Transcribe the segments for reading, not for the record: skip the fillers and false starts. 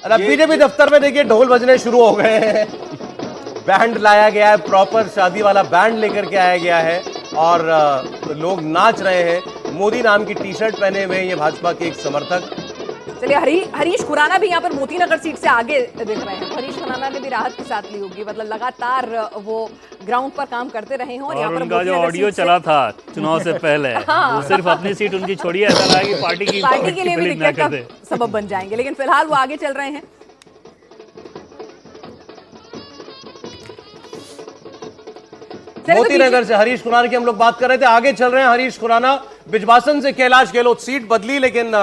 BJP दफ्तर में देखिए ढोल बजने शुरू हो गए हैं। बैंड लाया गया है, प्रॉपर शादी वाला बैंड लेकर के आया गया है और लोग नाच रहे हैं। मोदी नाम की टी शर्ट पहने हुए हैं ये भाजपा के एक समर्थक। चलिए, हरीश खुराना भी यहाँ पर मोतीनगर सीट से आगे दिख रहे हैं। हरीश खुराना ने भी राहत के साथ ली होगी, मतलब लगातार वो ग्राउंड पर काम करते रहे हैं और यहाँ पर उनका जो ऑडियो चला था चुनाव से पहले वो सिर्फ अपनी सीट उनकी छोड़िए, ऐसा लगा कि पार्टी के लिए भी दिक्कत का सबब बन जाएंगे, लेकिन फिलहाल वो आगे चल रहे हैं। मोतीनगर से हरीश खुराना की हम लोग बात कर रहे थे, आगे चल रहे हैं हरीश खुराना। बिजवासन से कैलाश गहलोत, सीट बदली लेकिन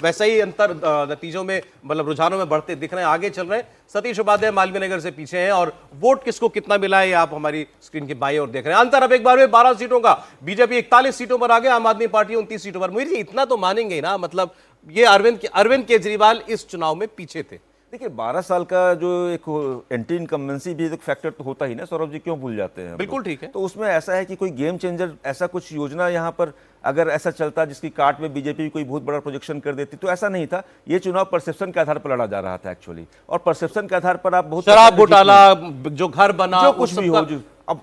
वैसा ही अंतर नतीजों में, मतलब रुझानों में बढ़ते दिख रहे हैं, आगे चल रहे हैं। सतीश उपाध्याय मालवीय नगर से पीछे हैं और वोट किसको कितना मिला है आप हमारी स्क्रीन की बाईं ओर देख रहे हैं। अंतर अब एक बार में 12 सीटों का, बीजेपी 41 सीटों पर आगे, आम आदमी पार्टी 29 सीटों पर। मुझे इतना तो मानेंगे ना, मतलब ये अरविंद केजरीवाल इस चुनाव में पीछे थे। देखिए 12 साल का जो एक एंटी इनकम्बेंसी भी एक फैक्टर तो होता ही ना, सौरभ जी, क्यों भूल जाते हैं? बिल्कुल ठीक है। तो उसमें ऐसा है कि कोई गेम चेंजर ऐसा कुछ योजना यहाँ पर अगर ऐसा चलता जिसकी काट में बीजेपी कोई बहुत बड़ा प्रोजेक्शन कर देती, तो ऐसा नहीं था। ये चुनाव परसेप्शन के आधार पर लड़ा जा रहा था एक्चुअली, और परसेप्शन के आधार पर आप बहुत शराब घोटाला, जो घर बना, जो कुछ भी हो, अब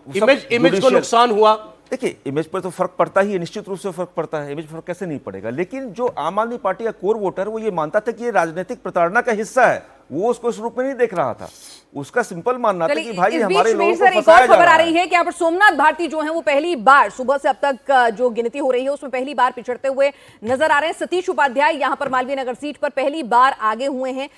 इमेज को नुकसान हुआ। देखिए इमेज पर तो फर्क पड़ता ही है, निश्चित रूप से फर्क पड़ता है, इमेज पर फर्क कैसे नहीं पड़ेगा। लेकिन जो आम आदमी पार्टी का कोर वोटर वो ये मानता था कि ये राजनीतिक प्रताड़ना का हिस्सा है, वो उसको इस रूप में नहीं देख रहा था। उसका सिंपल मानना था कि भाई हमारे लोगों को एक और खबर आ रही है कि यहाँ पर सोमनाथ भारती जो है वो पहली बार, सुबह से अब तक जो गिनती हो रही है उसमें पहली बार पिछड़ते हुए नजर आ रहे हैं। सतीश उपाध्याय यहाँ पर मालवीय नगर सीट पर पहली बार आगे हुए हैं।